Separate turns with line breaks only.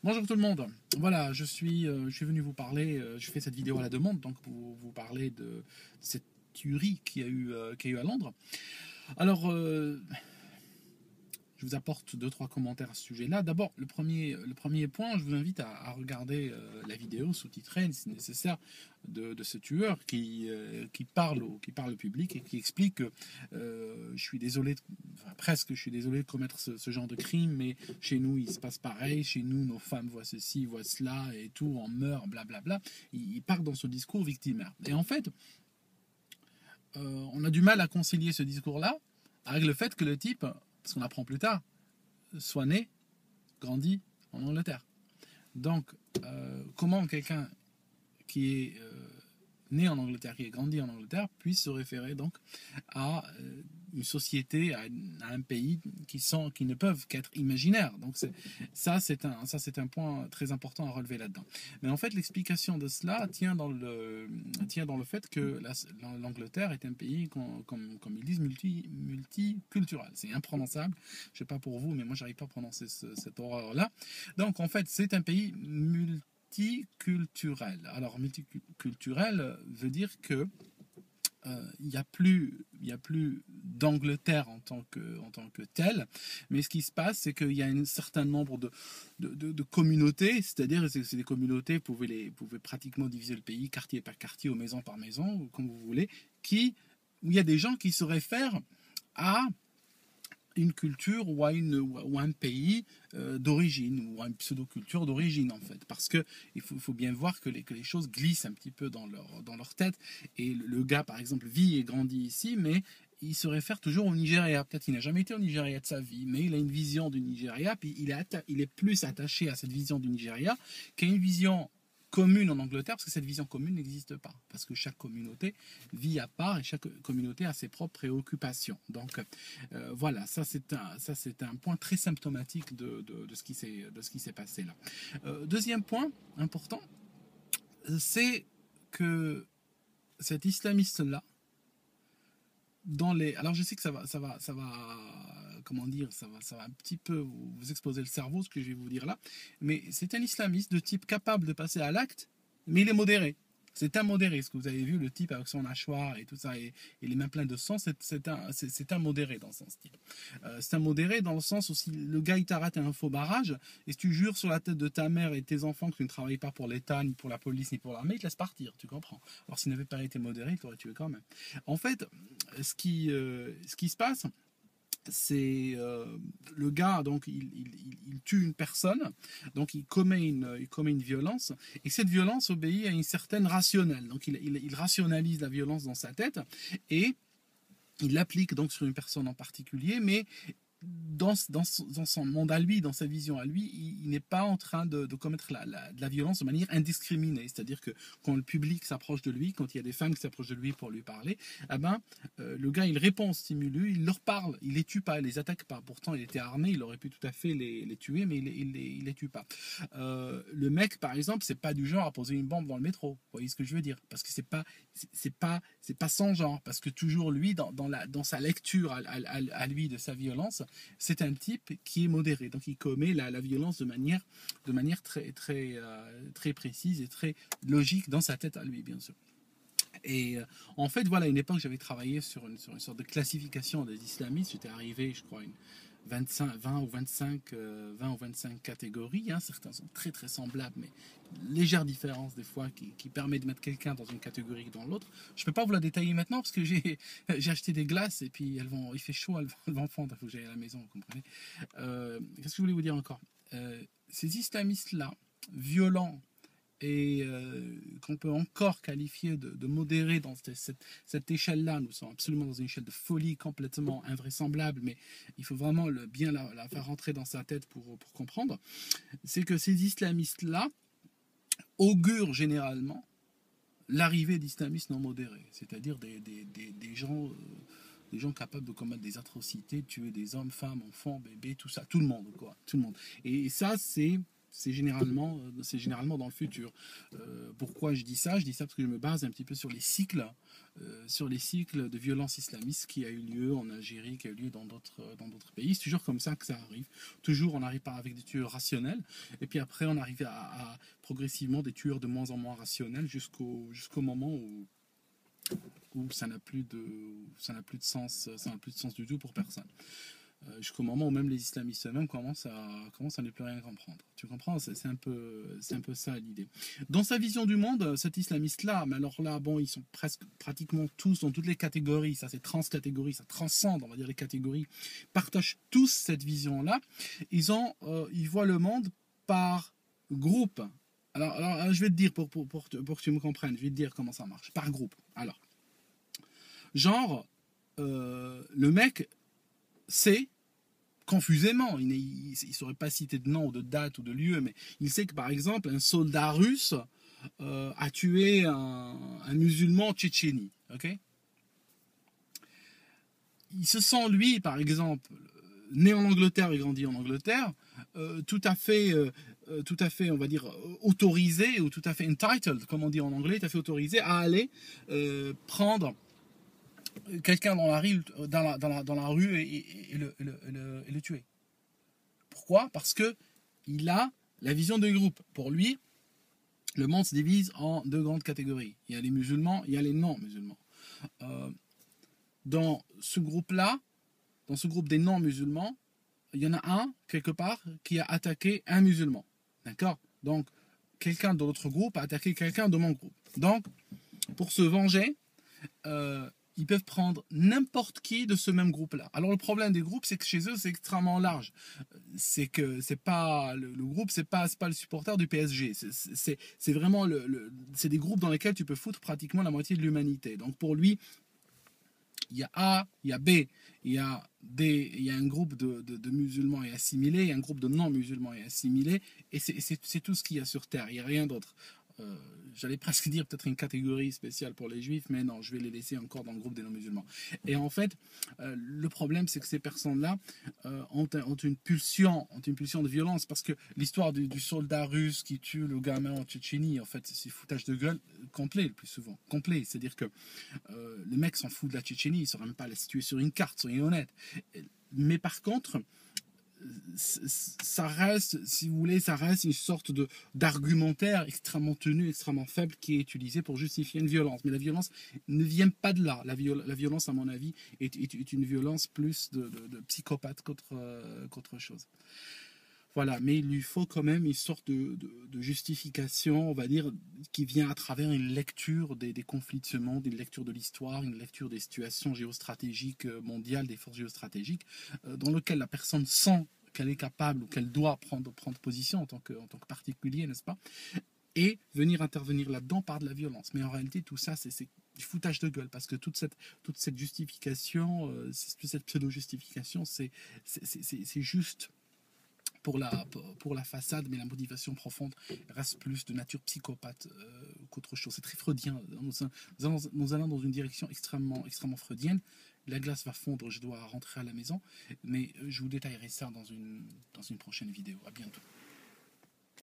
Bonjour tout le monde. Voilà, je suis venu vous parler. Je fais cette vidéo à la demande, donc pour vous parler de cette tuerie qu'il y a eu à Londres. Alors, je vous apporte deux trois commentaires à ce sujet-là. D'abord, le premier point, je vous invite à regarder la vidéo sous-titrée, si nécessaire, de ce tueur qui parle au public et qui explique que je suis désolé, presque, je suis désolé de commettre ce genre de crime, mais chez nous il se passe pareil, chez nous nos femmes voient ceci, voient cela et tout, on meurt, blablabla. Il part dans ce discours victimaire. Et en fait, on a du mal à concilier ce discours-là avec le fait que le type, parce qu'on apprend plus tard, soit né, grandi en Angleterre. Donc, comment quelqu'un qui est né en Angleterre, qui est grandi en Angleterre, puisse se référer donc à une société, à un pays qui ne peuvent qu'être imaginaires. Donc ça, c'est un point très important à relever là-dedans. Mais en fait, l'explication de cela tient dans le fait que l'Angleterre est un pays, comme ils disent, multiculturel. C'est imprononçable. Je ne sais pas pour vous, mais moi, j'arrive pas à prononcer cette horreur-là. Donc, en fait, c'est un pays multiculturel. Alors, multiculturel veut dire que il n'y a plus d'Angleterre en tant que telle, mais ce qui se passe, c'est qu'il y a un certain nombre de communautés, c'est-à-dire c'est des communautés, vous pouvez pratiquement diviser le pays quartier par quartier ou maison par maison, ou comme vous voulez, où il y a des gens qui se réfèrent à une culture ou un pays d'origine, ou à une pseudo-culture d'origine, en fait. Parce que il faut bien voir que les choses glissent un petit peu dans leur tête. Et le gars, par exemple, vit et grandit ici, mais il se réfère toujours au Nigeria. Peut-être qu'il n'a jamais été au Nigeria de sa vie, mais il a une vision du Nigeria, puis il est plus attaché à cette vision du Nigeria qu'à une vision commune en Angleterre, parce que cette vision commune n'existe pas, parce que chaque communauté vit à part et chaque communauté a ses propres préoccupations. Donc voilà, ça c'est un point très symptomatique de ce qui s'est passé là. Deuxième point important, c'est que cet islamiste-là, alors je sais que ça va, comment dire, ça va un petit peu vous exposer le cerveau, ce que je vais vous dire là, mais c'est un islamiste de type capable de passer à l'acte, mais il est modéré. C'est un modéré, ce que vous avez vu, le type avec son hachoir et tout ça, et les mains pleines de sang, c'est un modéré dans son style. C'est un modéré dans le sens où si le gars il t'arrête à un faux barrage, et si tu jures sur la tête de ta mère et tes enfants que tu ne travailles pas pour l'État, ni pour la police, ni pour l'armée, il te laisse partir, tu comprends. Alors s'il n'avait pas été modéré, il t'aurait tué quand même. En fait, ce qui se passe, c'est le gars, donc il tue une personne, donc il commet une violence, et cette violence obéit à une certaine rationnelle. Donc il rationalise la violence dans sa tête et il l'applique donc sur une personne en particulier, mais dans son monde à lui, dans sa vision à lui, il n'est pas en train de commettre de la violence de manière indiscriminée. C'est-à-dire que quand le public s'approche de lui, quand il y a des femmes qui s'approchent de lui pour lui parler, eh ben, le gars, il répond au stimulus, il leur parle, il les tue pas, il les attaque pas. Pourtant, il était armé, il aurait pu tout à fait les tuer, mais il les tue pas. Le mec, par exemple, c'est pas du genre à poser une bombe dans le métro. Vous voyez ce que je veux dire? Parce que c'est pas son genre. Parce que toujours lui, dans sa lecture à lui de sa violence, c'est un type qui est modéré, donc il commet la violence de manière très précise et très logique dans sa tête à lui, bien sûr. Et en fait, voilà, à une époque, j'avais travaillé sur une sorte de classification des islamistes. J'étais arrivé, je crois, 20 ou 25 catégories. Hein. Certains sont très très semblables, mais légère différence des fois qui permet de mettre quelqu'un dans une catégorie que dans l'autre. Je ne peux pas vous la détailler maintenant parce que j'ai acheté des glaces et puis il fait chaud, elles vont fondre, il faut que j'aille à la maison, vous comprenez. Qu'est-ce que je voulais vous dire encore? Ces islamistes-là, violents, et qu'on peut encore qualifier de modéré dans cette échelle-là. Nous sommes absolument dans une échelle de folie complètement invraisemblable, mais il faut vraiment bien la faire rentrer dans sa tête pour comprendre. C'est que ces islamistes-là augurent généralement l'arrivée d'islamistes non modérés, c'est-à-dire des gens capables de commettre des atrocités, tuer des hommes, femmes, enfants, bébés, tout ça, tout le monde, quoi, tout le monde. Et ça, c'est c'est généralement dans le futur. Pourquoi je dis ça? Je dis ça parce que je me base un petit peu sur les cycles de violence islamiste qui a eu lieu en Algérie, qui a eu lieu dans d'autres pays. C'est toujours comme ça que ça arrive. Toujours, on arrive par avec des tueurs rationnels, et puis après, on arrive à progressivement des tueurs de moins en moins rationnels jusqu'au moment où ça n'a plus de sens, ça n'a plus de sens du tout pour personne. Jusqu'au moment où même les islamistes eux-mêmes commencent à ne plus rien comprendre. Tu comprends? C'est un peu ça l'idée. Dans sa vision du monde, cet islamiste-là, mais alors là, bon, ils sont pratiquement tous dans toutes les catégories, ça c'est transcatégorie, ça transcende, on va dire, les catégories, partagent tous cette vision-là. Ils voient le monde par groupe. Alors je vais te dire, pour que tu me comprennes, je vais te dire comment ça marche, par groupe. Alors, genre, le mec sait, confusément, il ne saurait pas citer de nom ou de date ou de lieu, mais il sait que par exemple un soldat russe a tué un musulman en Tchétchénie. Okay, il se sent, lui, par exemple, né en Angleterre et grandi en Angleterre, tout à fait, on va dire, autorisé, ou tout à fait entitled, comme on dit en anglais, tout à fait autorisé à aller prendre quelqu'un dans la rue et le tuer. Pourquoi? Parce que il a la vision de groupe. Pour lui, le monde se divise en deux grandes catégories. Il y a les musulmans, il y a les non-musulmans. Dans ce groupe-là, dans ce groupe des non-musulmans, il y en a un, quelque part, qui a attaqué un musulman. D'accord? Donc, quelqu'un de l'autre groupe a attaqué quelqu'un de mon groupe. Donc, pour se venger, ils peuvent prendre n'importe qui de ce même groupe-là. Alors le problème des groupes, c'est que chez eux, c'est extrêmement large. C'est que c'est pas le groupe, c'est pas le supporter du PSG. C'est vraiment c'est des groupes dans lesquels tu peux foutre pratiquement la moitié de l'humanité. Donc pour lui, il y a A, il y a B, il y a D, il y a un groupe de musulmans et assimilés, il y a un groupe de non-musulmans et assimilés, et c'est tout ce qu'il y a sur Terre, il n'y a rien d'autre. J'allais presque dire peut-être une catégorie spéciale pour les juifs, mais non, je vais les laisser encore dans le groupe des non-musulmans. Et en fait, le problème, c'est que ces personnes-là ont une pulsion de violence, parce que l'histoire du soldat russe qui tue le gamin en Tchétchénie, en fait, c'est foutage de gueule complet, le plus souvent. Complet, c'est-à-dire que le mec s'en fout de la Tchétchénie, il ne saurait même pas la situer sur une carte, soyez honnêtes. Mais par contre, ça reste, si vous voulez, ça reste une sorte d'argumentaire extrêmement tenu, extrêmement faible, qui est utilisé pour justifier une violence. Mais la violence ne vient pas de là. La violence, à mon avis, est une violence plus de psychopathe qu'autre chose. Voilà, mais il lui faut quand même une sorte de justification, on va dire, qui vient à travers une lecture des conflits de ce monde, une lecture de l'histoire, une lecture des situations géostratégiques mondiales, des forces géostratégiques, dans lequel la personne sent qu'elle est capable ou qu'elle doit prendre position en tant que particulier, n'est-ce pas? Et venir intervenir là-dedans par de la violence. Mais en réalité, tout ça, c'est du foutage de gueule, parce que toute cette justification, toute cette pseudo-justification, c'est juste pour la façade, mais la motivation profonde reste plus de nature psychopathe qu'autre chose. C'est très freudien. Nous allons dans une direction extrêmement freudienne. La glace va fondre, je dois rentrer à la maison, mais je vous détaillerai ça dans une prochaine vidéo. À bientôt.